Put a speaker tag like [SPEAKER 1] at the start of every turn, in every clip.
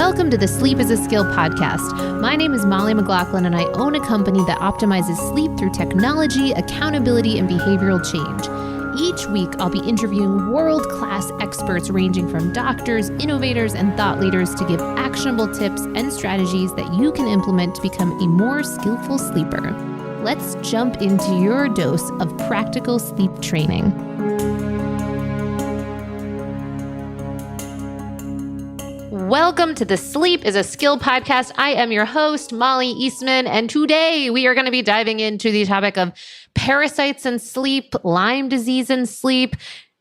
[SPEAKER 1] Welcome to the Sleep is a Skill podcast. My name is Molly McLaughlin, and I own a company that optimizes sleep through technology, accountability, and behavioral change. Each week, I'll be interviewing world-class experts ranging from doctors, innovators, and thought leaders to give actionable tips and strategies that you can implement to become a more skillful sleeper. Let's jump into your dose of practical sleep training. Welcome to the Sleep is a Skill podcast. I am your host, Molly Eastman, and today we are going to be diving into the topic of parasites and sleep, Lyme disease and sleep,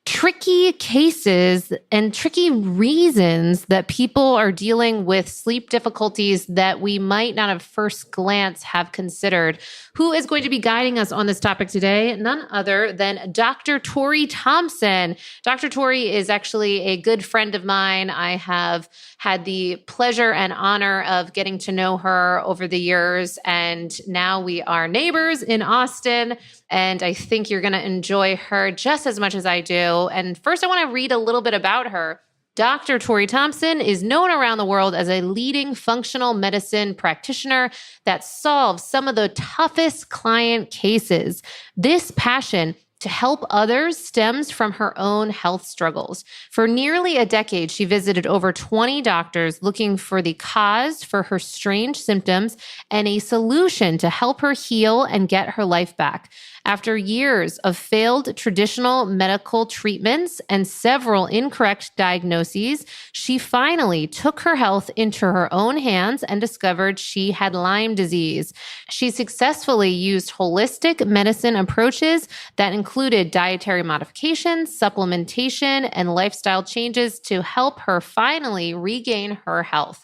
[SPEAKER 1] tricky cases and tricky reasons that people are dealing with sleep difficulties that we might not at first glance have considered. Who is going to be guiding us on this topic today? None other than Dr. Torrie Thompson. Dr. Torrie is actually a good friend of mine. I have had the pleasure and honor of getting to know her over the years, and now we are neighbors in Austin, and I think you're going to enjoy her just as much as I do. And first, I want to read a little bit about her. Dr. Torrie Thompson is known around the world as a leading functional medicine practitioner that solves some of the toughest client cases. This passion to help others stems from her own health struggles. For nearly a decade, she visited over 20 doctors looking for the cause for her strange symptoms and a solution to help her heal and get her life back. After years of failed traditional medical treatments and several incorrect diagnoses, she finally took her health into her own hands and discovered she had Lyme disease. She successfully used holistic medicine approaches that included dietary modifications, supplementation, and lifestyle changes to help her finally regain her health.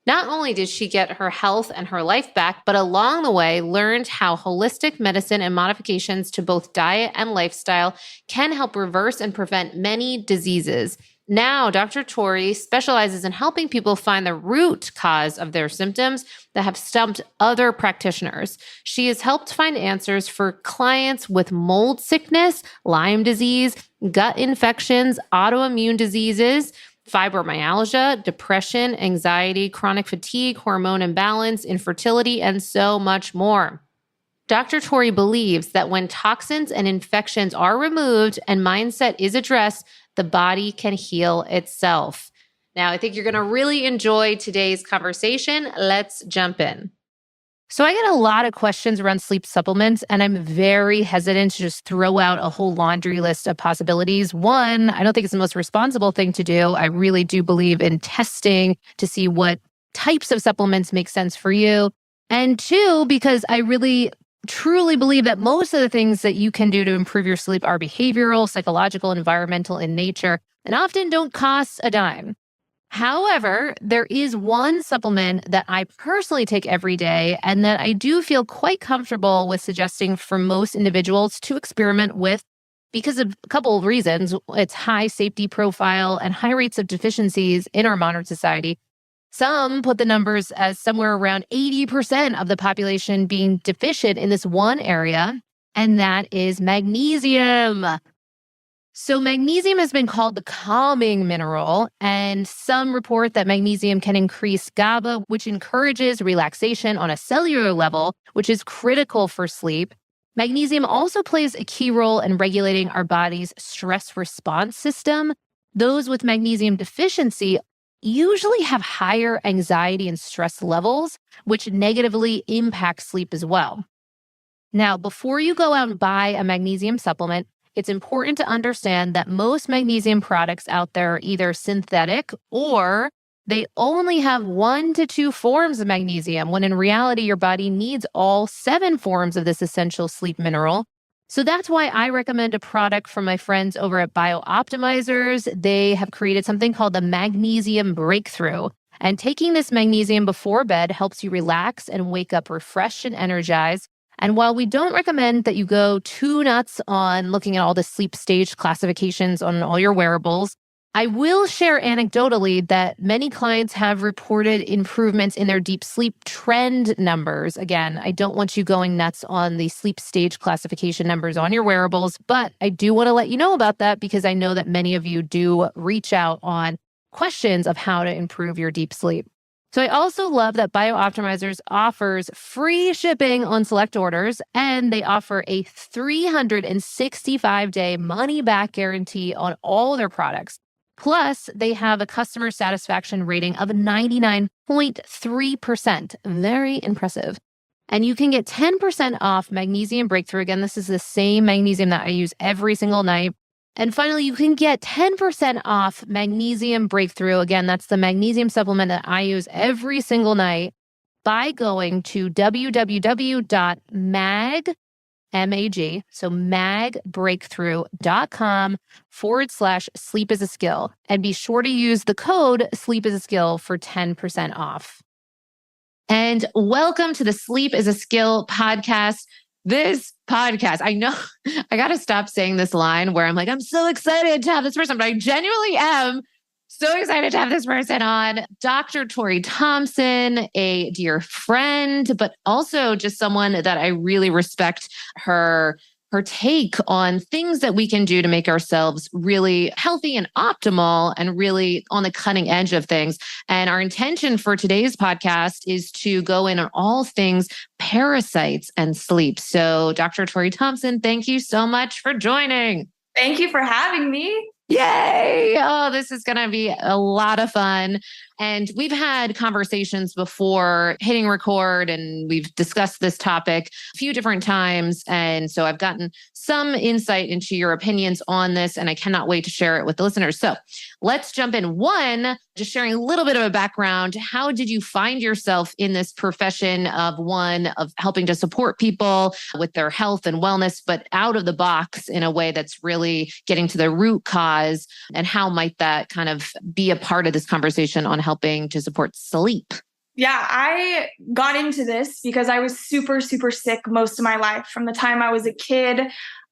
[SPEAKER 1] Not only did she get her health and her life back, but along the way learned how holistic medicine and modifications to both diet and lifestyle can help reverse and prevent many diseases. Now, Dr. Torrie specializes in helping people find the root cause of their symptoms that have stumped other practitioners. She has helped find answers for clients with mold sickness, Lyme disease, gut infections, autoimmune diseases, fibromyalgia, depression, anxiety, chronic fatigue, hormone imbalance, infertility, and so much more. Dr. Torrie believes that when toxins and infections are removed and mindset is addressed, the body can heal itself. Now, I think you're going to really enjoy today's conversation. Let's jump in. So I get a lot of questions around sleep supplements, and I'm very hesitant to just throw out a whole laundry list of possibilities. One, I don't think it's the most responsible thing to do. I really do believe in testing to see what types of supplements make sense for you. And two, because I really truly believe that most of the things that you can do to improve your sleep are behavioral, psychological, environmental in nature, and often don't cost a dime. However, there is one supplement that I personally take every day and that I do feel quite comfortable with suggesting for most individuals to experiment with because of a couple of reasons. Its high safety profile and high rates of deficiencies in our modern society. Some put the numbers as somewhere around 80% of the population being deficient in this one area, and that is magnesium. So magnesium has been called the calming mineral, and some report that magnesium can increase GABA, which encourages relaxation on a cellular level, which is critical for sleep. Magnesium also plays a key role in regulating our body's stress response system. Those with magnesium deficiency usually have higher anxiety and stress levels, which negatively impact sleep as well. Now, before you go out and buy a magnesium supplement, it's important to understand that most magnesium products out there are either synthetic or they only have 1 to 2 forms of magnesium, when in reality, your body needs all 7 forms of this essential sleep mineral. So that's why I recommend a product from my friends over at BioOptimizers. They have created something called the Magnesium Breakthrough. And taking this magnesium before bed helps you relax and wake up refreshed and energized. And while we don't recommend that you go too nuts on looking at all the sleep stage classifications on all your wearables, I will share anecdotally that many clients have reported improvements in their deep sleep trend numbers. Again, I don't want you going nuts on the sleep stage classification numbers on your wearables, but I do want to let you know about that because I know that many of you do reach out on questions of how to improve your deep sleep. So I also love that BioOptimizers offers free shipping on select orders, and they offer a 365-day money-back guarantee on all their products. Plus, they have a customer satisfaction rating of 99.3%. Very impressive. And you can get 10% off Magnesium Breakthrough. Again, this is the same magnesium that I use every single night. And finally, you can get 10% off Magnesium Breakthrough. Again, that's the magnesium supplement that I use every single night by going to magbreakthrough.com/sleep is a skill. And be sure to use the code sleep is a skill for 10% off. And welcome to the Sleep is a Skill podcast. This podcast, I know I got to stop saying this line where I'm like, I'm so excited to have this person, but I genuinely am so excited to have this person on. Dr. Torrie Thompson, a dear friend, but also just someone that I really respect her take on things that we can do to make ourselves really healthy and optimal and really on the cutting edge of things. And our intention for today's podcast is to go in on all things parasites and sleep. So Dr. Torrie Thompson, thank you so much for joining.
[SPEAKER 2] Thank you for having me.
[SPEAKER 1] Yay! Oh, this is going to be a lot of fun. And we've had conversations before hitting record, and we've discussed this topic a few different times. And so I've gotten some insight into your opinions on this, and I cannot wait to share it with the listeners. So let's jump in. One, just sharing a little bit of a background. How did you find yourself in this profession of helping to support people with their health and wellness, but out of the box in a way that's really getting to the root cause? And how might that kind of be a part of this conversation on helping to support sleep?
[SPEAKER 2] Yeah, I got into this because I was super, super sick most of my life. From the time I was a kid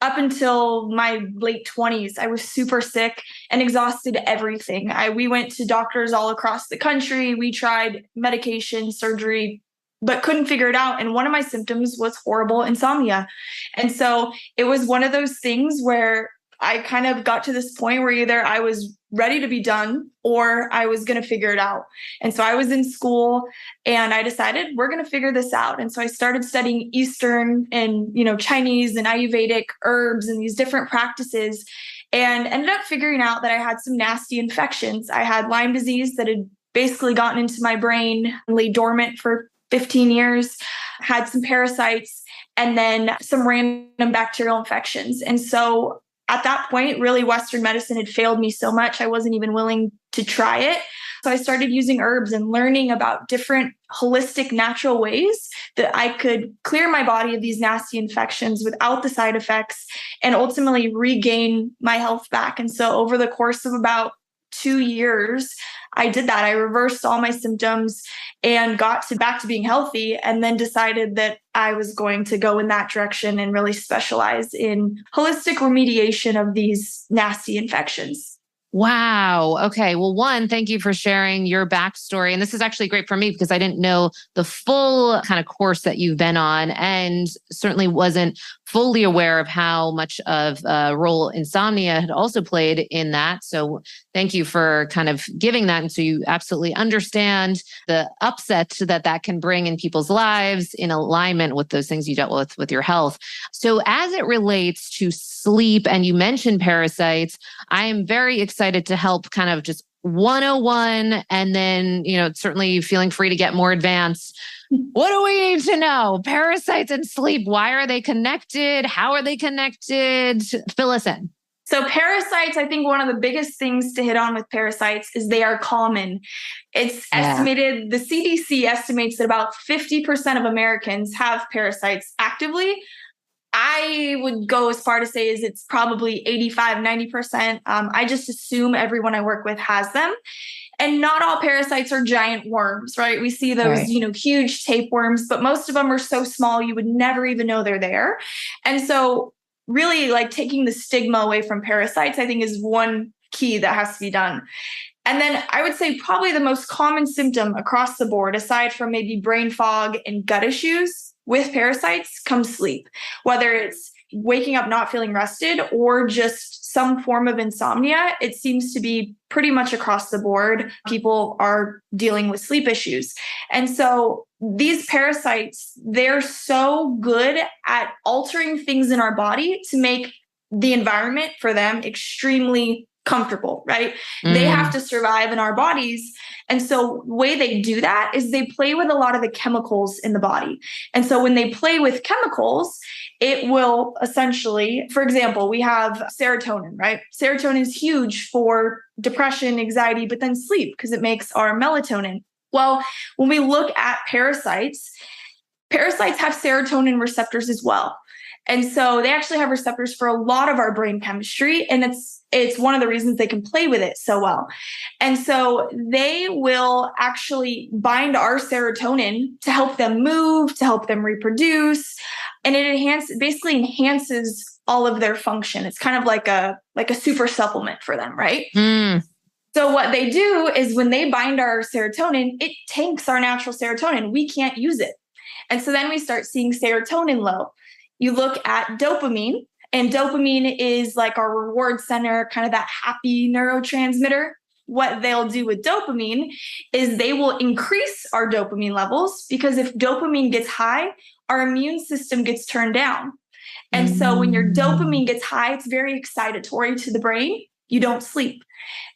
[SPEAKER 2] up until my late 20s, I was super sick and exhausted everything. We went to doctors all across the country. We tried medication, surgery, but couldn't figure it out. And one of my symptoms was horrible insomnia. And so it was one of those things where I kind of got to this point where either I was ready to be done or I was going to figure it out. And so I was in school and I decided we're going to figure this out. And so I started studying Eastern and, Chinese and Ayurvedic herbs and these different practices, and ended up figuring out that I had some nasty infections. I had Lyme disease that had basically gotten into my brain, lay dormant for 15 years, had some parasites, and then some random bacterial infections. And so at that point, really, Western medicine had failed me so much, I wasn't even willing to try it. So I started using herbs and learning about different holistic, natural ways that I could clear my body of these nasty infections without the side effects and ultimately regain my health back. And so over the course of about 2 years, I did that. I reversed all my symptoms and got back to being healthy, and then decided that I was going to go in that direction and really specialize in holistic remediation of these nasty infections.
[SPEAKER 1] Wow. Okay. Well, one, thank you for sharing your backstory. And this is actually great for me because I didn't know the full kind of course that you've been on, and certainly wasn't fully aware of how much of a role insomnia had also played in that. So thank you for kind of giving that. And so you absolutely understand the upset that can bring in people's lives in alignment with those things you dealt with your health. So as it relates to sleep, and you mentioned parasites, I am very excited to help kind of just 101, and then, certainly feeling free to get more advanced. What do we need to know? Parasites and sleep, why are they connected? How are they connected? Fill us in.
[SPEAKER 2] So parasites, I think one of the biggest things to hit on with parasites is they are common. It's estimated, the CDC estimates that about 50% of Americans have parasites actively. I would go as far to say is it's probably 85, 90%. I just assume everyone I work with has them. And not all parasites are giant worms, right? We see those, huge tapeworms, but most of them are so small you would never even know they're there. And so really, like, taking the stigma away from parasites, I think, is one key that has to be done. And then I would say probably the most common symptom across the board, aside from maybe brain fog and gut issues with parasites, comes sleep. Whether it's, waking up not feeling rested or just some form of insomnia. It seems to be pretty much across the board. People are dealing with sleep issues. And so these parasites, they're so good at altering things in our body to make the environment for them extremely comfortable, right? They have to survive in our bodies. And so the way they do that is they play with a lot of the chemicals in the body. And so when they play with chemicals, it will essentially, for example, we have serotonin, right? Serotonin is huge for depression, anxiety, but then sleep because it makes our melatonin. Well, when we look at parasites have serotonin receptors as well. And so they actually have receptors for a lot of our brain chemistry. And it's one of the reasons they can play with it so well. And so they will actually bind our serotonin to help them move, to help them reproduce. And it basically enhances all of their function. It's kind of like a super supplement for them, right? So what they do is when they bind our serotonin, it tanks our natural serotonin. We can't use it. And so then we start seeing serotonin low. You look at dopamine, and dopamine is like our reward center, kind of that happy neurotransmitter. What they'll do with dopamine is they will increase our dopamine levels because if dopamine gets high, our immune system gets turned down. And so when your dopamine gets high, it's very excitatory to the brain. You don't sleep.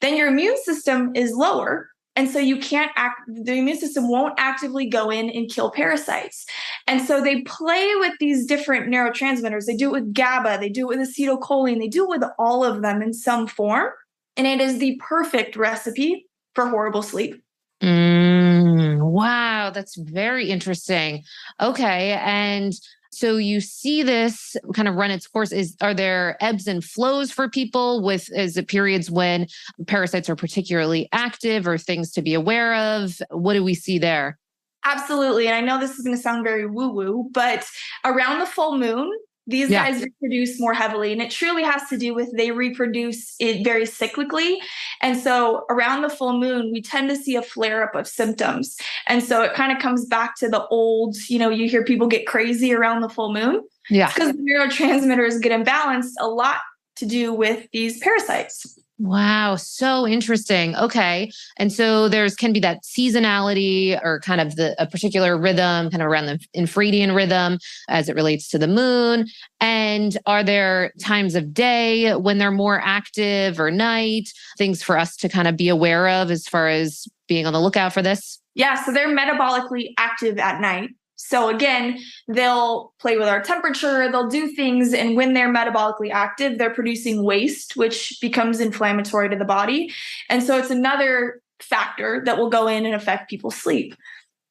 [SPEAKER 2] Then your immune system is lower. And so the immune system won't actively go in and kill parasites. And so they play with these different neurotransmitters. They do it with GABA, they do it with acetylcholine, they do it with all of them in some form. And it is the perfect recipe for horrible sleep.
[SPEAKER 1] Wow, that's very interesting. Okay. And so you see this kind of run its course. Are there ebbs and flows for people is it periods when parasites are particularly active or things to be aware of? What do we see there?
[SPEAKER 2] Absolutely. And I know this is going to sound very woo-woo, but around the full moon, these guys reproduce more heavily. And it truly has to do with they reproduce it very cyclically. And so around the full moon, we tend to see a flare up of symptoms. And so it kind of comes back to the old, you hear people get crazy around the full moon. Yeah. Because the neurotransmitters get imbalanced, a lot to do with these parasites.
[SPEAKER 1] Wow. So interesting. Okay. And so can be that seasonality or kind of a particular rhythm, kind of around the infradian rhythm as it relates to the moon. And are there times of day when they're more active or night, things for us to kind of be aware of as far as being on the lookout for this?
[SPEAKER 2] Yeah. So they're metabolically active at night. So again, they'll play with our temperature, they'll do things. And when they're metabolically active, they're producing waste, which becomes inflammatory to the body. And so it's another factor that will go in and affect people's sleep.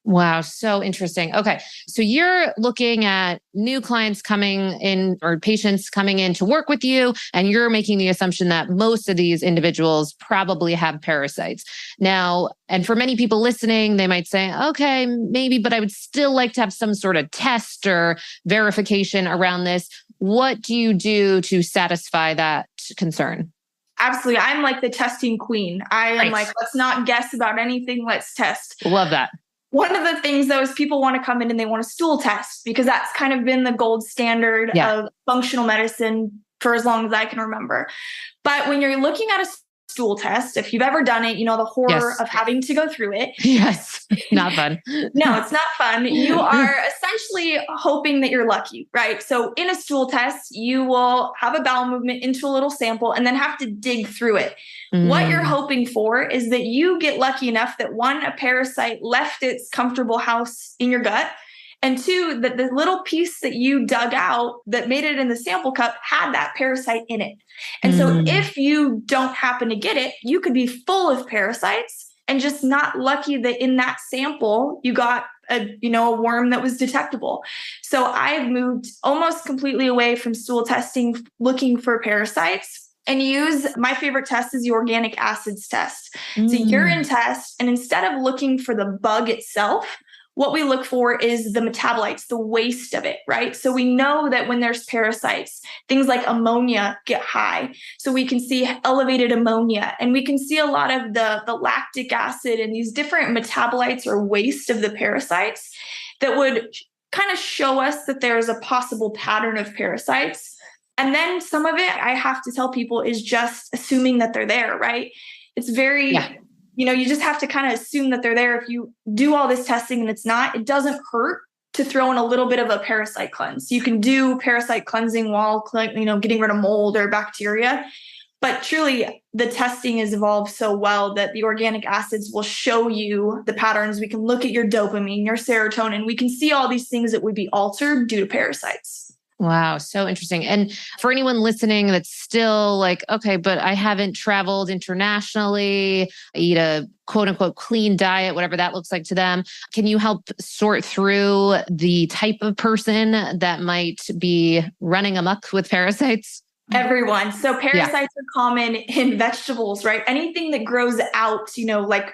[SPEAKER 1] Wow. So interesting. Okay. So you're looking at new clients coming in or patients coming in to work with you, and you're making the assumption that most of these individuals probably have parasites. Now, and for many people listening, they might say, okay, maybe, but I would still like to have some sort of test or verification around this. What do you do to satisfy that concern?
[SPEAKER 2] Absolutely. I'm like the testing queen. I am like, let's not guess about anything. Let's test.
[SPEAKER 1] Love that.
[SPEAKER 2] One of the things, though, is people want to come in and they want a stool test because that's kind of been the gold standard of functional medicine for as long as I can remember. But when you're looking at a stool test, if you've ever done it, the horror of having to go through it.
[SPEAKER 1] Yes. Not fun.
[SPEAKER 2] No, it's not fun. You are essentially hoping that you're lucky, right? So in a stool test, you will have a bowel movement into a little sample and then have to dig through it. What you're hoping for is that you get lucky enough that one, a parasite left its comfortable house in your gut, and two, that the little piece that you dug out that made it in the sample cup had that parasite in it. And so if you don't happen to get it, you could be full of parasites and just not lucky that in that sample you got a worm that was detectable. So I've moved almost completely away from stool testing, looking for parasites, and my favorite test is the organic acids test. It's a urine test. And instead of looking for the bug itself, what we look for is the metabolites, the waste of it, right? So we know that when there's parasites, things like ammonia get high. So we can see elevated ammonia, and we can see a lot of the lactic acid and these different metabolites or waste of the parasites that would kind of show us that there's a possible pattern of parasites. And then some of it, I have to tell people, is just assuming that they're there, right? It's very,
[SPEAKER 1] Yeah.
[SPEAKER 2] you just have to kind of assume that they're there. If you do all this testing and it's not, it doesn't hurt to throw in a little bit of a parasite cleanse. You can do parasite cleansing while, getting rid of mold or bacteria. But truly, the testing has evolved so well that the organic acids will show you the patterns. We can look at your dopamine, your serotonin. We can see all these things that would be altered due to parasites.
[SPEAKER 1] Wow. So interesting. And for anyone listening that's still like, okay, but I haven't traveled internationally, I eat a quote unquote clean diet, whatever that looks like to them. Can you help sort through the type of person that might be running amok with parasites?
[SPEAKER 2] Everyone. So parasites are common in vegetables, right? Anything that grows out, like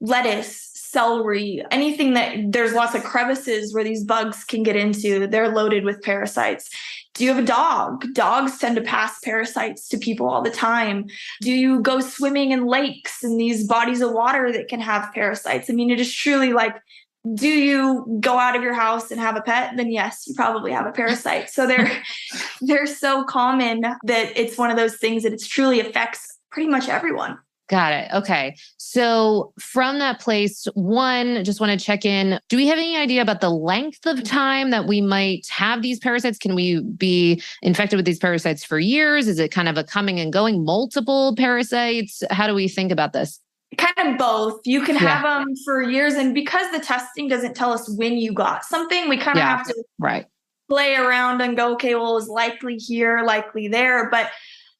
[SPEAKER 2] lettuce, celery, anything that there's lots of crevices where these bugs can get into, they're loaded with parasites. Do you have a dog? Dogs tend to pass parasites to people all the time. Do you go swimming in lakes and these bodies of water that can have parasites? I mean, it is truly like, do you go out of your house and have a pet? Then yes, you probably have a parasite. So they're so common that it's one of those things that it truly affects pretty much everyone.
[SPEAKER 1] Got it. Okay. So from that place, one, just want to check in. Do we have any idea about the length of time that we might have these parasites? Can we be infected with these parasites for years? Is it kind of a coming and going, multiple parasites? How do we think about this?
[SPEAKER 2] Kind of both. You can have them for years. And because the testing doesn't tell us when you got something, we kind of have to play around and go, okay, well, it was likely here, likely there. But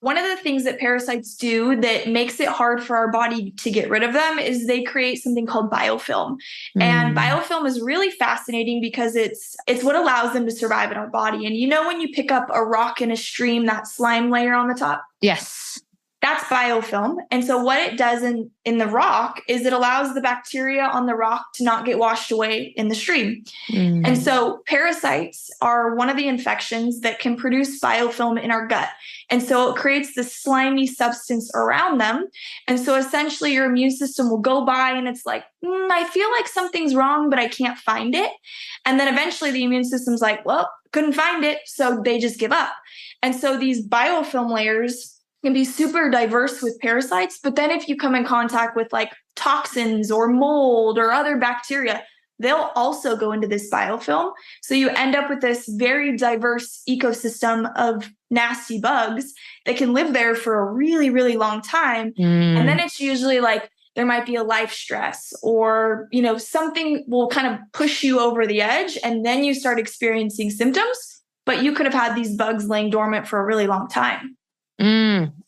[SPEAKER 2] one of the things that parasites do that makes it hard for our body to get rid of them is they create something called biofilm. And biofilm is really fascinating because it's what allows them to survive in our body. And when you pick up a rock in a stream, that slime layer on the top?
[SPEAKER 1] Yes.
[SPEAKER 2] That's biofilm. And so what it does in the rock is it allows the bacteria on the rock to not get washed away in the stream. And so parasites are one of the infections that can produce biofilm in our gut. And so it creates this slimy substance around them. And so essentially your immune system will go by and it's like, I feel like something's wrong, but I can't find it. And then eventually the immune system's like, well, couldn't find it. So they just give up. And so these biofilm layers can be super diverse with parasites. But then if you come in contact with like toxins or mold or other bacteria, they'll also go into this biofilm. So you end up with this very diverse ecosystem of nasty bugs that can live there for a really, really long time. And then it's usually like there might be a life stress or, something will kind of push you over the edge and then you start experiencing symptoms, but you could have had these bugs laying dormant for a really long time.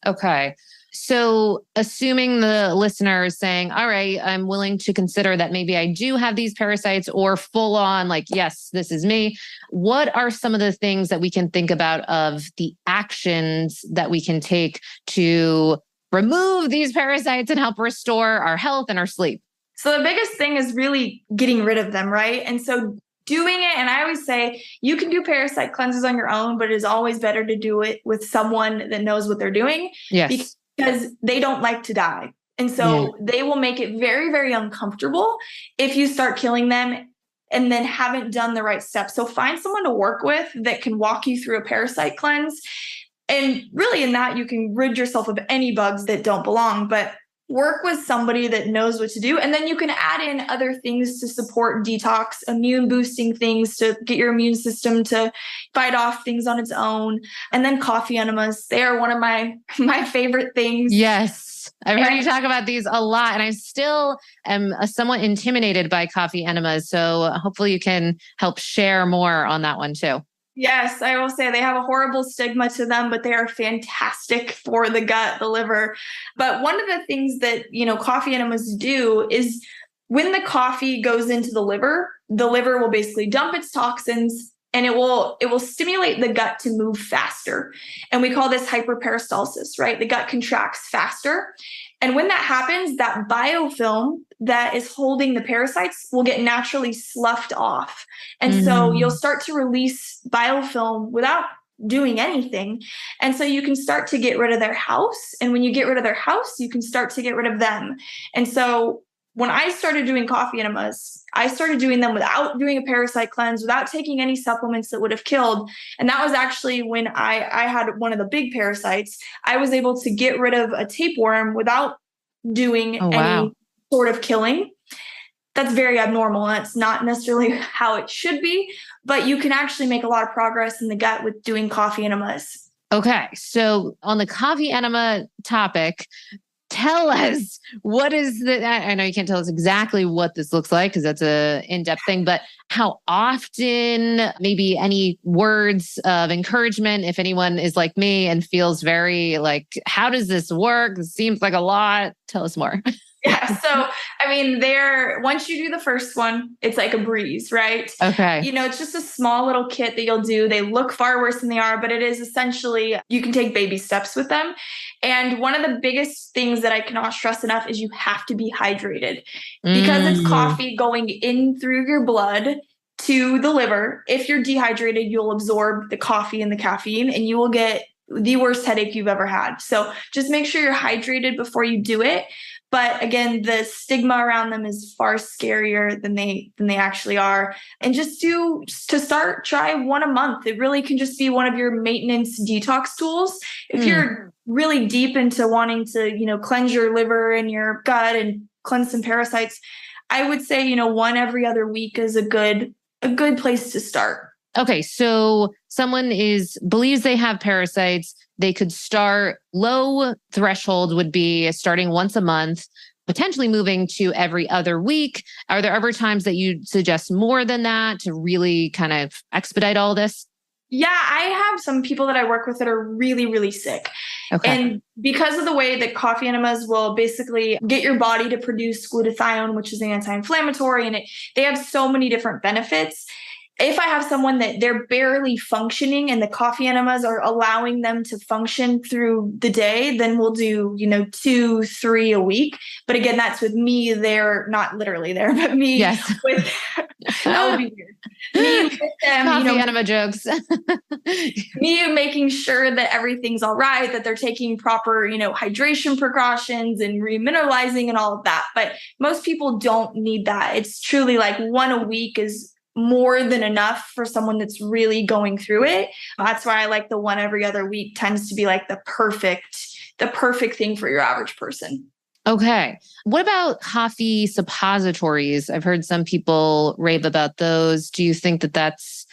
[SPEAKER 1] Okay. So assuming the listener is saying, all right, I'm willing to consider that maybe I do have these parasites or full on like, yes, this is me. What are some of the things that we can think about of the actions that we can take to remove these parasites and help restore our health and our sleep?
[SPEAKER 2] So the biggest thing is really getting rid of them, right? And so doing it, and I always say you can do parasite cleanses on your own, but it is always better to do it with someone that knows what they're doing.
[SPEAKER 1] Yes.
[SPEAKER 2] Because they don't like to die. And so they will make it very, very uncomfortable if you start killing them and then haven't done the right steps. So find someone to work with that can walk you through a parasite cleanse. And really in that, you can rid yourself of any bugs that don't belong. But work with somebody that knows what to do. And then you can add in other things to support detox, immune boosting things to get your immune system to fight off things on its own. And then coffee enemas. They are one of my favorite things.
[SPEAKER 1] Yes. I've heard you talk about these a lot and I still am somewhat intimidated by coffee enemas. So hopefully you can help share more on that one too.
[SPEAKER 2] Yes, I will say they have a horrible stigma to them, but they are fantastic for the gut, the liver. But one of the things that, coffee enemas do is when the coffee goes into the liver will basically dump its toxins and it will stimulate the gut to move faster. And we call this hyperperistalsis, right? The gut contracts faster. And when that happens, that biofilm that is holding the parasites will get naturally sloughed off. And so you'll start to release biofilm without doing anything. And so you can start to get rid of their house. And when you get rid of their house, you can start to get rid of them. And so when I started doing coffee enemas, I started doing them without doing a parasite cleanse, without taking any supplements that would have killed. And that was actually when I had one of the big parasites. I was able to get rid of a tapeworm without doing any sort of killing. That's very abnormal. That's not necessarily how it should be, but you can actually make a lot of progress in the gut with doing coffee enemas.
[SPEAKER 1] Okay. So on the coffee enema topic, tell us what is I know you can't tell us exactly what this looks like because that's a in-depth thing, but how often, maybe any words of encouragement if anyone is like me and feels very like, how does this work? It seems like a lot. Tell us more.
[SPEAKER 2] Yeah. So, I mean, once you do the first one, it's like a breeze, right?
[SPEAKER 1] Okay.
[SPEAKER 2] It's just a small little kit that you'll do. They look far worse than they are, but it is essentially, you can take baby steps with them. And one of the biggest things that I cannot stress enough is you have to be hydrated because it's coffee going in through your blood to the liver. If you're dehydrated, you'll absorb the coffee and the caffeine and you will get the worst headache you've ever had. So just make sure you're hydrated before you do it. But again, the stigma around them is far scarier than they actually are. And just try one a month. It really can just be one of your maintenance detox tools. If you're really deep into wanting to, cleanse your liver and your gut and cleanse some parasites, I would say, one every other week is a good place to start.
[SPEAKER 1] Okay. So someone believes they have parasites. They could start low threshold would be starting once a month, potentially moving to every other week. Are there ever times that you suggest more than that to really kind of expedite all this?
[SPEAKER 2] Yeah, I have some people that I work with that are really, really sick. Okay. And because of the way that coffee enemas will basically get your body to produce glutathione, which is an anti-inflammatory, and they have so many different benefits. If I have someone that they're barely functioning and the coffee enemas are allowing them to function through the day, then we'll do, 2, 3 a week. But again, that's with me there, not literally there, but me with, that would be weird. Me with them,
[SPEAKER 1] coffee enema jokes.
[SPEAKER 2] Me making sure that everything's all right, that they're taking proper, hydration precautions and remineralizing and all of that. But most people don't need that. It's truly like one a week is more than enough for someone that's really going through it. That's why I like the one every other week tends to be like the perfect thing for your average person.
[SPEAKER 1] Okay. What about coffee suppositories? I've heard some people rave about those. Do you think that that's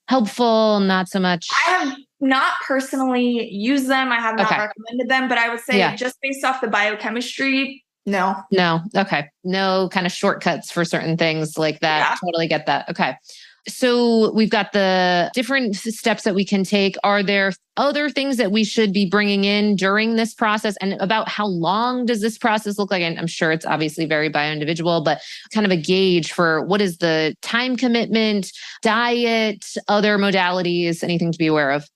[SPEAKER 1] helpful? Not so much.
[SPEAKER 2] I have not personally used them. I have not recommended them, but I would say just based off the biochemistry, no.
[SPEAKER 1] Okay. No kind of shortcuts for certain things like that. Yeah. Totally get that. Okay. So we've got the different steps that we can take. Are there other things that we should be bringing in during this process? And about how long does this process look like? And I'm sure it's obviously very bio-individual, but kind of a gauge for what is the time commitment, diet, other modalities, anything to be aware of?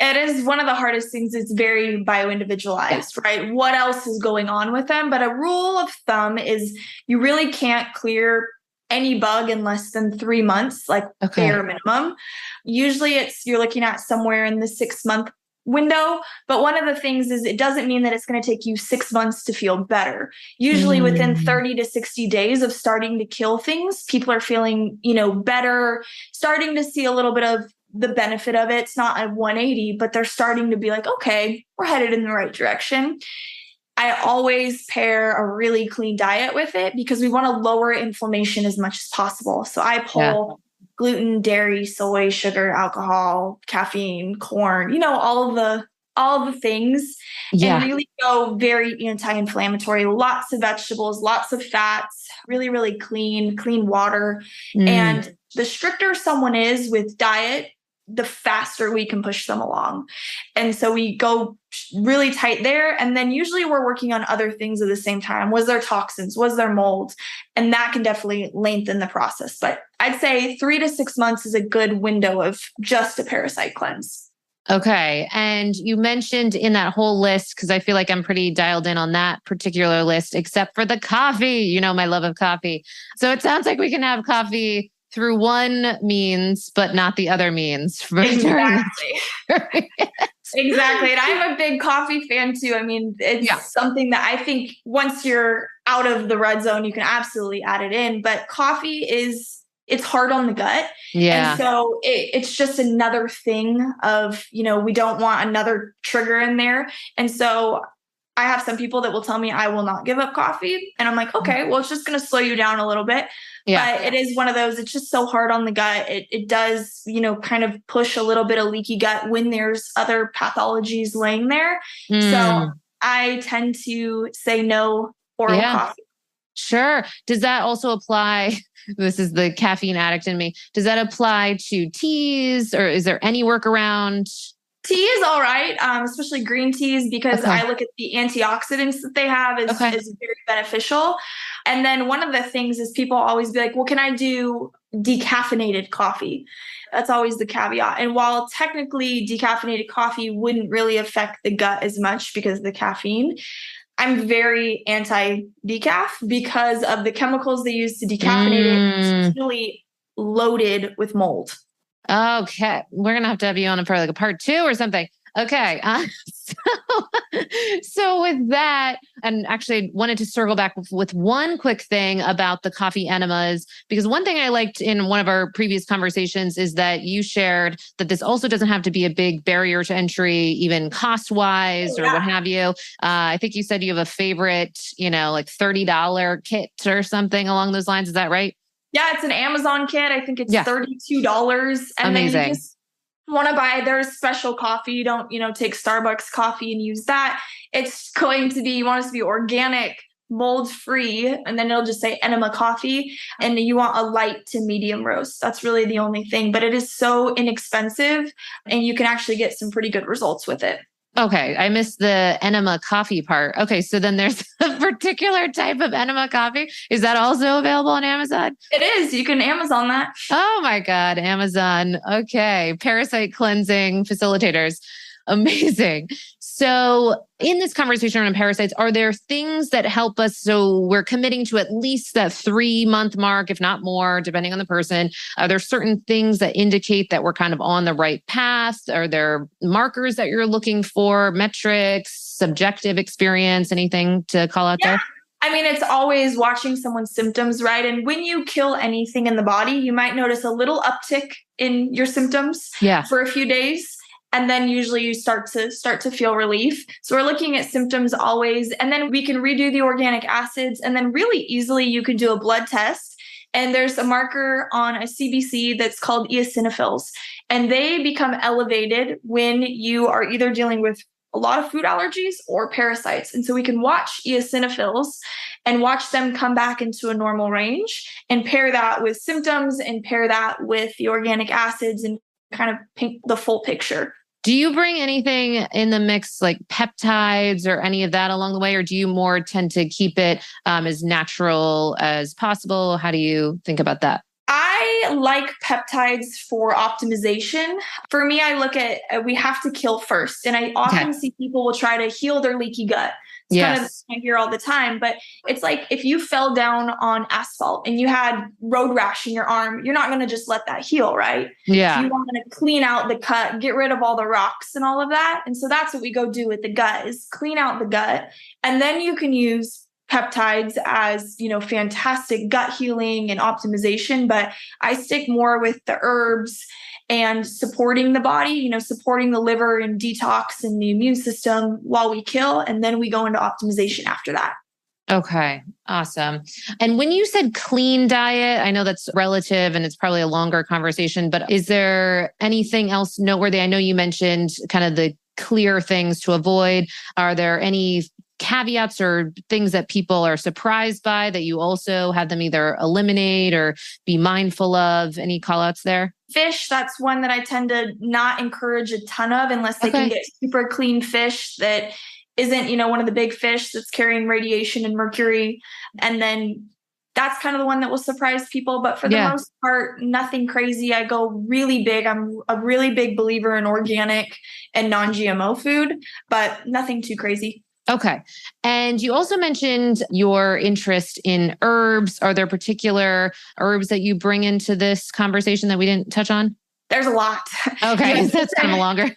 [SPEAKER 2] It is one of the hardest things. It's very bio-individualized, right? What else is going on with them? But a rule of thumb is you really can't clear any bug in less than 3 months, like bare minimum. Usually you're looking at somewhere in the 6-month window. But one of the things is it doesn't mean that it's going to take you 6 months to feel better. Usually within 30 to 60 days of starting to kill things, people are feeling, better, starting to see a little bit of the benefit of it. It's not a 180, but they're starting to be like, okay, we're headed in the right direction. I always pair a really clean diet with it because we want to lower inflammation as much as possible. So I pull gluten, dairy, soy, sugar, alcohol, caffeine, corn, all of the things, and really go very anti-inflammatory, lots of vegetables, lots of fats, really, really clean water. And the stricter someone is with diet, the faster we can push them along. And so we go really tight there. And then usually we're working on other things at the same time. Was there toxins? Was there mold? And that can definitely lengthen the process. But I'd say 3 to 6 months is a good window of just a parasite cleanse.
[SPEAKER 1] Okay. And you mentioned in that whole list, because I feel like I'm pretty dialed in on that particular list, except for the coffee, my love of coffee. So it sounds like we can have coffee through one means, but not the other means.
[SPEAKER 2] Exactly. Exactly. And I'm a big coffee fan too. I mean, it's something that I think once you're out of the red zone, you can absolutely add it in. But coffee it's hard on the gut.
[SPEAKER 1] Yeah.
[SPEAKER 2] And so it's just another thing of, we don't want another trigger in there. And so I have some people that will tell me I will not give up coffee. And I'm like, okay, well, it's just going to slow you down a little bit.
[SPEAKER 1] Yeah.
[SPEAKER 2] But it is one of those, it's just so hard on the gut. It does, kind of push a little bit of leaky gut when there's other pathologies laying there. So I tend to say no oral coffee.
[SPEAKER 1] Sure. Does that also apply? This is the caffeine addict in me. Does that apply to teas, or is there any workaround?
[SPEAKER 2] Tea is all right, especially green teas, because I look at the antioxidants that they have is very beneficial. And then one of the things is people always be like, well, can I do decaffeinated coffee? That's always the caveat. And while technically decaffeinated coffee wouldn't really affect the gut as much because of the caffeine, I'm very anti-decaf because of the chemicals they use to decaffeinate it. It's really loaded with mold.
[SPEAKER 1] Okay. We're going to have you on for like a part 2 or something. Okay. So with that, and actually wanted to circle back with one quick thing about the coffee enemas, because one thing I liked in one of our previous conversations is that you shared that this also doesn't have to be a big barrier to entry, even cost-wise or what have you. I think you said you have a favorite, like $30 kit or something along those lines. Is that right?
[SPEAKER 2] Yeah, it's an Amazon kit. I think it's $32. And
[SPEAKER 1] amazing.
[SPEAKER 2] Then you just want to buy their special coffee. You don't, take Starbucks coffee and use that. It's going to be, you want it to be organic, mold-free, and then it'll just say enema coffee. And you want a light to medium roast. That's really the only thing. But it is so inexpensive, and you can actually get some pretty good results with it.
[SPEAKER 1] Okay. I missed the enema coffee part. Okay. So then there's a particular type of enema coffee. Is that also available on Amazon?
[SPEAKER 2] It is. You can Amazon that.
[SPEAKER 1] Oh my God. Amazon. Okay. Parasite cleansing facilitators. Amazing. So in this conversation around parasites, are there things that help us? So we're committing to at least that 3-month mark, if not more, depending on the person. Are there certain things that indicate that we're kind of on the right path? Are there markers that you're looking for, metrics, subjective experience, anything to call out there?
[SPEAKER 2] I mean, it's always watching someone's symptoms, right? And when you kill anything in the body, you might notice a little uptick in your symptoms for a few days. And then usually you start to feel relief. So we're looking at symptoms always. And then we can redo the organic acids. And then really easily you can do a blood test. And there's a marker on a CBC that's called eosinophils. And they become elevated when you are either dealing with a lot of food allergies or parasites. And so we can watch eosinophils and watch them come back into a normal range and pair that with symptoms and pair that with the organic acids and kind of paint the full picture.
[SPEAKER 1] Do you bring anything in the mix like peptides or any of that along the way? Or do you more tend to keep it as natural as possible? How do you think about that?
[SPEAKER 2] I like peptides for optimization. For me, I look at, we have to kill first. And I often see people will try to heal their leaky gut. It's kind of the thing I hear all the time, but it's like if you fell down on asphalt and you had road rash in your arm, you're not going to just let that heal, right?
[SPEAKER 1] Yeah.
[SPEAKER 2] You want to clean out the cut, get rid of all the rocks and all of that. And so that's what we go do with the gut is clean out the gut. And then you can use peptides as, fantastic gut healing and optimization, but I stick more with the herbs and supporting the body, supporting the liver and detox and the immune system while we kill. And then we go into optimization after that.
[SPEAKER 1] Okay. Awesome. And when you said clean diet, I know that's relative and it's probably a longer conversation, but is there anything else noteworthy? I know you mentioned kind of the clear things to avoid. Are there any caveats or things that people are surprised by that you also have them either eliminate or be mindful of? Any call outs there?
[SPEAKER 2] Fish, that's one that I tend to not encourage a ton of unless they can get super clean fish that isn't, one of the big fish that's carrying radiation and mercury. And then that's kind of the one that will surprise people. But for the most part, nothing crazy. I go really big. I'm a really big believer in organic and non-GMO food, but nothing too crazy.
[SPEAKER 1] Okay. And you also mentioned your interest in herbs. Are there particular herbs that you bring into this conversation that we didn't touch on?
[SPEAKER 2] There's a lot.
[SPEAKER 1] Okay. That's kind of longer.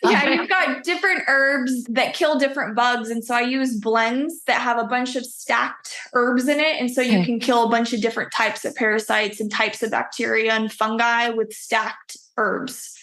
[SPEAKER 2] Yeah, you've got different herbs that kill different bugs. And so I use blends that have a bunch of stacked herbs in it. And so you can kill a bunch of different types of parasites and types of bacteria and fungi with stacked herbs.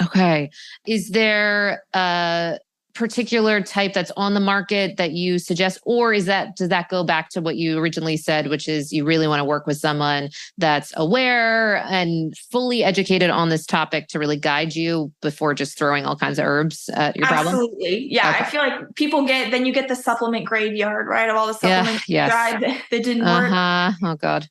[SPEAKER 1] Okay. Is there a particular type that's on the market that you suggest, or does that go back to what you originally said, which is you really want to work with someone that's aware and fully educated on this topic to really guide you before just throwing all kinds of herbs at your problem?
[SPEAKER 2] Absolutely. Yeah. Okay. I feel like then you get the supplement graveyard, right? Of all the supplements tried that didn't work.
[SPEAKER 1] Oh God.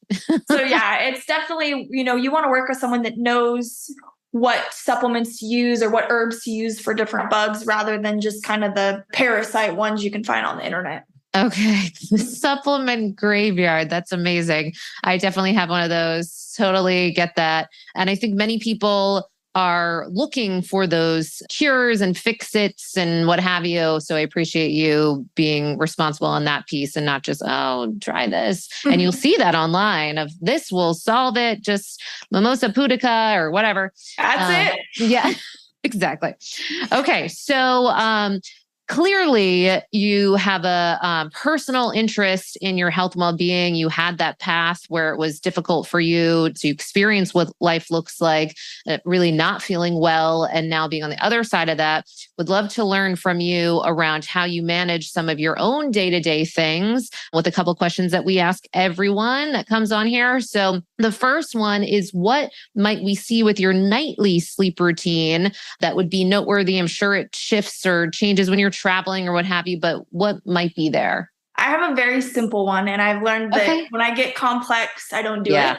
[SPEAKER 2] So yeah, it's definitely, you want to work with someone that knows what supplements to use or what herbs to use for different bugs rather than just kind of the parasite ones you can find on the internet.
[SPEAKER 1] Okay. The supplement graveyard. That's amazing. I definitely have one of those. Totally get that. And I think many people are looking for those cures and fix-its and what have you. So I appreciate you being responsible on that piece and not just, try this. And you'll see that online of this will solve it, just mimosa pudica or whatever.
[SPEAKER 2] That's it.
[SPEAKER 1] Yeah, exactly. Okay. So, clearly, you have a personal interest in your health and well-being. You had that path where it was difficult for you to experience what life looks like, really not feeling well, and now being on the other side of that. Would love to learn from you around how you manage some of your own day-to-day things with a couple of questions that we ask everyone that comes on here. So the first one is, what might we see with your nightly sleep routine that would be noteworthy? I'm sure it shifts or changes when you're traveling or what have you, but what might be there?
[SPEAKER 2] I have a very simple one, and I've learned that when I get complex, I don't do it.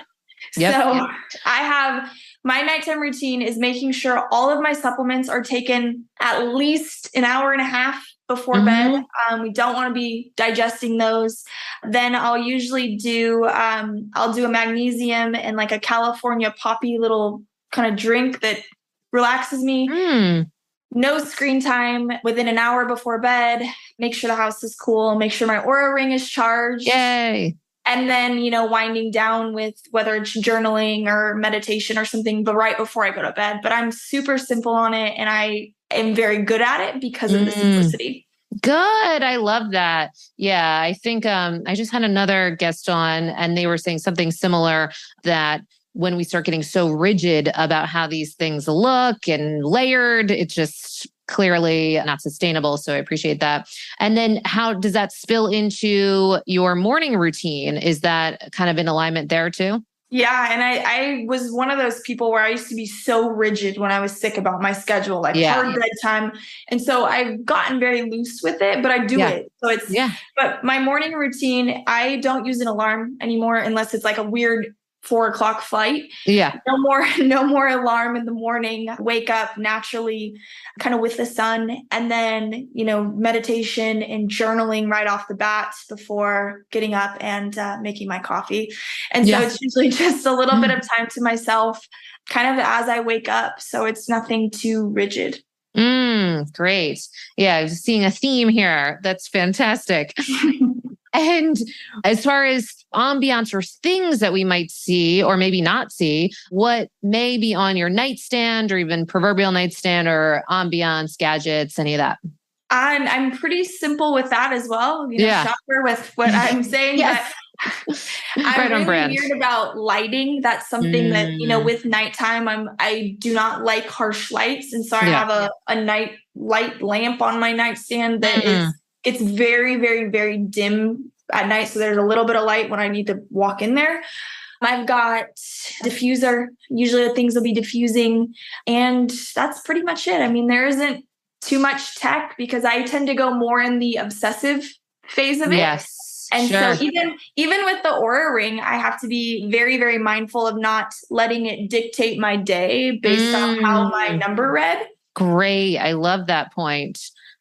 [SPEAKER 2] So I have my nighttime routine is making sure all of my supplements are taken at least an hour and a half before bed. We don't want to be digesting those. Then I'll usually I'll do a magnesium and like a California poppy little kind of drink that relaxes me. No screen time within an hour before bed. Make sure the house is cool. Make sure my Oura ring is charged.
[SPEAKER 1] Yay.
[SPEAKER 2] And then, winding down with whether it's journaling or meditation or something, but right before I go to bed. But I'm super simple on it, and I am very good at it because of the simplicity.
[SPEAKER 1] Good. I love that. Yeah. I think I just had another guest on, and they were saying something similar, that when we start getting so rigid about how these things look and layered, it's just clearly not sustainable. So I appreciate that. And then how does that spill into your morning routine? Is that kind of in alignment there too?
[SPEAKER 2] Yeah. And I was one of those people where I used to be so rigid when I was sick about my schedule, like hard bedtime. And so I've gotten very loose with it, but I do it. So but my morning routine, I don't use an alarm anymore unless it's like a weird 4:00 flight.
[SPEAKER 1] Yeah.
[SPEAKER 2] No more alarm in the morning. Wake up naturally, kind of with the sun. And then, meditation and journaling right off the bat before getting up and making my coffee. And so it's usually just a little bit of time to myself kind of as I wake up. So it's nothing too rigid.
[SPEAKER 1] Great. Yeah. I'm seeing a theme here. That's fantastic. And as far as ambiance or things that we might see or maybe not see, what may be on your nightstand or even proverbial nightstand or ambiance, gadgets, any of that?
[SPEAKER 2] I'm pretty simple with that as well. Shocker with what I'm saying. I'm really weird about lighting. That's something that, with nighttime, I do not like harsh lights. And so I have a night light lamp on my nightstand that it's very, very, very dim at night. So there's a little bit of light when I need to walk in there. I've got diffuser. Usually things will be diffusing. And that's pretty much it. I mean, there isn't too much tech because I tend to go more in the obsessive phase of it.
[SPEAKER 1] Yes.
[SPEAKER 2] And so even with the Oura ring, I have to be very, very mindful of not letting it dictate my day based on how my number read.
[SPEAKER 1] Great. I love that point.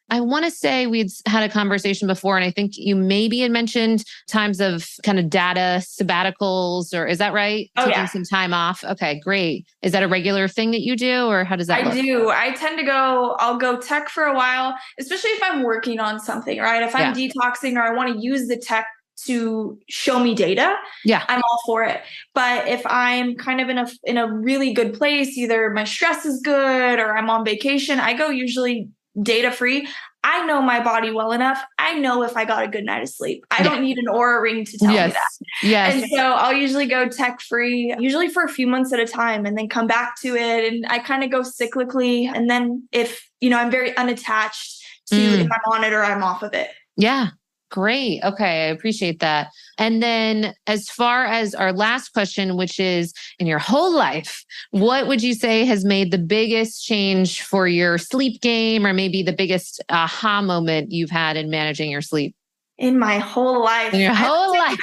[SPEAKER 1] I want to say we'd had a conversation before, and I think you maybe had mentioned times of kind of data sabbaticals, or is that right? Taking some time off. Okay, great. Is that a regular thing that you do, or how does that look?
[SPEAKER 2] I do. I tend to I'll go tech for a while, especially if I'm working on something, right? If I'm detoxing or I want to use the tech to show me data, I'm all for it. But if I'm kind of in a really good place, either my stress is good or I'm on vacation, I go usually data free. I know my body well enough. I know if I got a good night of sleep. I don't need an Aura ring to tell me that.
[SPEAKER 1] Yes.
[SPEAKER 2] And so I'll usually go tech free, usually for a few months at a time, and then come back to it. And I kind of go cyclically. And then if, I'm very unattached to if I monitor, I'm off of it.
[SPEAKER 1] Yeah. Great. Okay. I appreciate that. And then as far as our last question, which is in your whole life, what would you say has made the biggest change for your sleep game, or maybe the biggest aha moment you've had in managing your sleep?
[SPEAKER 2] In my whole life.
[SPEAKER 1] In your whole life.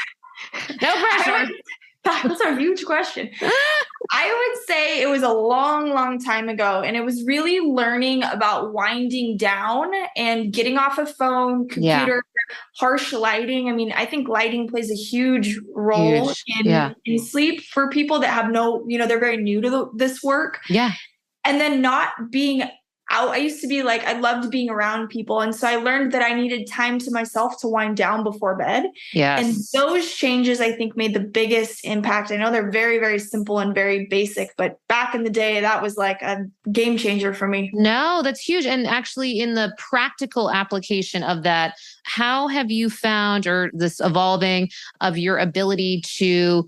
[SPEAKER 1] No pressure.
[SPEAKER 2] That's a huge question. I would say it was a long, long time ago. And it was really learning about winding down and getting off a phone, computer, harsh lighting. I mean, I think lighting plays a huge role in sleep for people that have they're very new to this work.
[SPEAKER 1] Yeah.
[SPEAKER 2] And then not being out. I used to be like, I loved being around people. And so I learned that I needed time to myself to wind down before bed.
[SPEAKER 1] Yes.
[SPEAKER 2] And those changes, I think, made the biggest impact. I know they're very, very simple and very basic, but back in the day, that was like a game changer for me.
[SPEAKER 1] No, that's huge. And actually in the practical application of that, how have you found, or this evolving of your ability to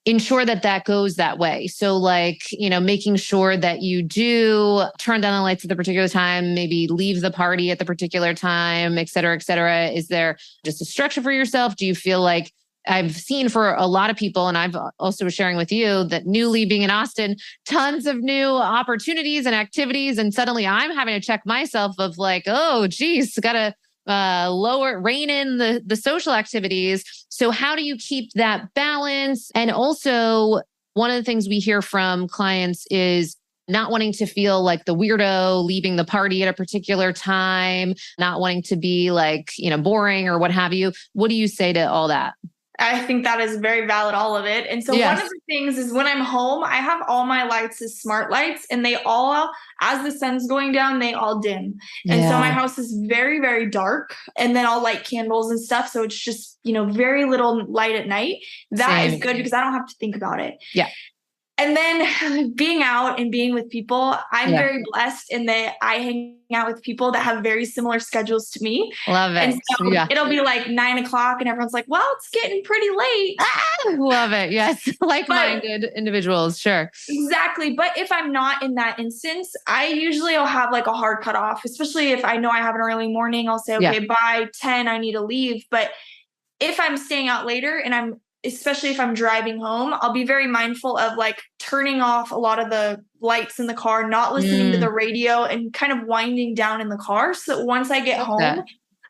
[SPEAKER 1] ensure that goes that way? So like, making sure that you do turn down the lights at the particular time, maybe leave the party at the particular time, et cetera, et cetera. Is there just a structure for yourself? Do you feel like, I've seen for a lot of people, and I've also was sharing with you that newly being in Austin, tons of new opportunities and activities. And suddenly I'm having to check myself of like, oh, geez, gotta rein in the social activities. So how do you keep that balance? And also, one of the things we hear from clients is not wanting to feel like the weirdo leaving the party at a particular time, not wanting to be like, boring or what have you. What do you say to all that?
[SPEAKER 2] I think that is very valid, all of it. And so one of the things is when I'm home, I have all my lights as smart lights, and they all, as the sun's going down, they all dim. And so my house is very, very dark, and then I'll light candles and stuff. So it's just, very little light at night. That is good because I don't have to think about it.
[SPEAKER 1] Yeah.
[SPEAKER 2] And then being out and being with people, I'm very blessed in that I hang out with people that have very similar schedules to me.
[SPEAKER 1] Love it.
[SPEAKER 2] And so it'll be like 9:00 and everyone's like, well, it's getting pretty late.
[SPEAKER 1] Love it. Yes. Like-minded individuals. Sure.
[SPEAKER 2] Exactly. But if I'm not in that instance, I usually will have like a hard cutoff, especially if I know I have an early morning. I'll say, okay, by 10, I need to leave. But if I'm staying out later and especially if I'm driving home, I'll be very mindful of like turning off a lot of the lights in the car, not listening to the radio, and kind of winding down in the car. So that once I get home,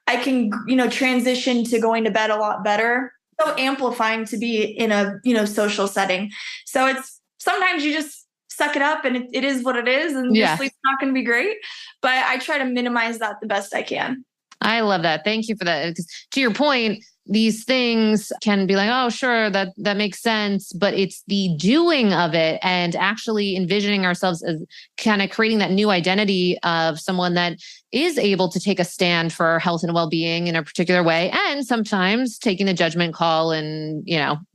[SPEAKER 2] I can, transition to going to bed a lot better. So amplifying to be in a, social setting. So it's sometimes you just suck it up and it is what it is, and your sleep's not going to be great, but I try to minimize that the best I can.
[SPEAKER 1] I love that. Thank you for that. Because to your point, these things can be like, oh, sure, that makes sense. But it's the doing of it and actually envisioning ourselves as kind of creating that new identity of someone that is able to take a stand for our health and well-being in a particular way. And sometimes taking the judgment call and,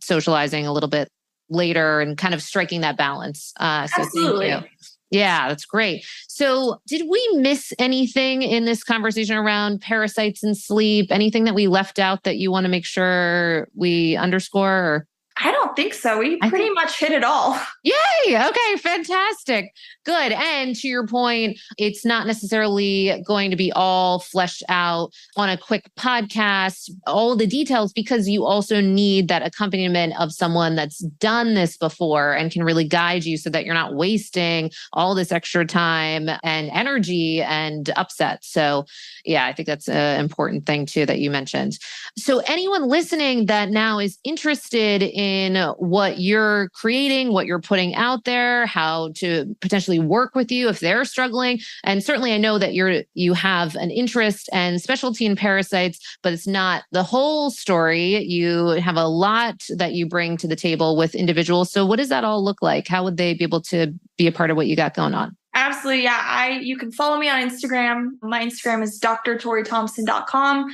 [SPEAKER 1] socializing a little bit later and kind of striking that balance. So
[SPEAKER 2] Absolutely.
[SPEAKER 1] Thank you. Yeah, that's great. So did we miss anything in this conversation around parasites and sleep? Anything that we left out that you want to make sure we underscore? Or?
[SPEAKER 2] I don't think so. We pretty much hit it all.
[SPEAKER 1] Yay. Okay. Fantastic. Good. And to your point, it's not necessarily going to be all fleshed out on a quick podcast, all the details, because you also need that accompaniment of someone that's done this before and can really guide you so that you're not wasting all this extra time and energy and upset. So yeah, I think that's an important thing too that you mentioned. So anyone listening that now is interested in what you're creating, what you're putting out there, how to potentially work with you if they're struggling. And certainly I know that you have an interest and specialty in parasites, but it's not the whole story. You have a lot that you bring to the table with individuals. So what does that all look like? How would they be able to be a part of what you got going on?
[SPEAKER 2] absolutely. Yeah. You can follow me on Instagram. My Instagram is drtorriethompson.com.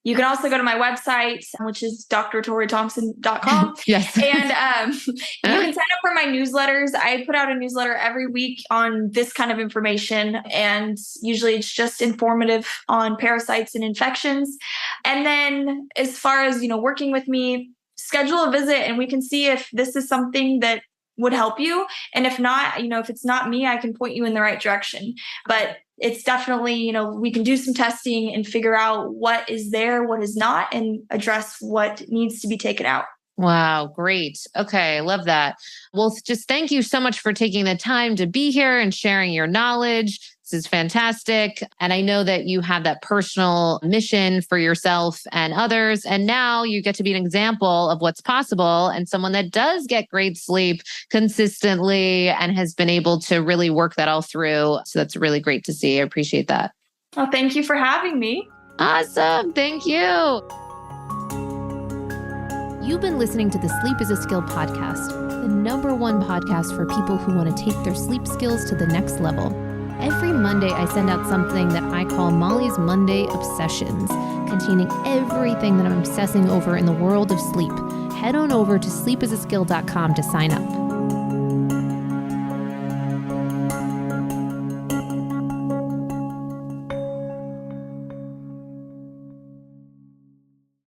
[SPEAKER 2] You can also go to my website, which is drtorriethompson.com.
[SPEAKER 1] Yes.
[SPEAKER 2] And you can sign up for my newsletters. I put out a newsletter every week on this kind of information. And usually it's just informative on parasites and infections. And then as far as, working with me, schedule a visit and we can see if this is something that would help you. And if not, if it's not me, I can point you in the right direction. But it's definitely, we can do some testing and figure out what is there, what is not, and address what needs to be taken out.
[SPEAKER 1] Wow, great. Okay, I love that. Well, just thank you so much for taking the time to be here and sharing your knowledge. This is fantastic. And I know that you have that personal mission for yourself and others. And now you get to be an example of what's possible and someone that does get great sleep consistently and has been able to really work that all through. So that's really great to see. I appreciate that.
[SPEAKER 2] Well, thank you for having me.
[SPEAKER 1] Awesome. Thank you.
[SPEAKER 3] You've been listening to the Sleep is a Skill podcast, the #1 podcast for people who want to take their sleep skills to the next level. Every Monday, I send out something that I call Molly's Monday Obsessions, containing everything that I'm obsessing over in the world of sleep. Head on over to sleepisaskill.com to sign up.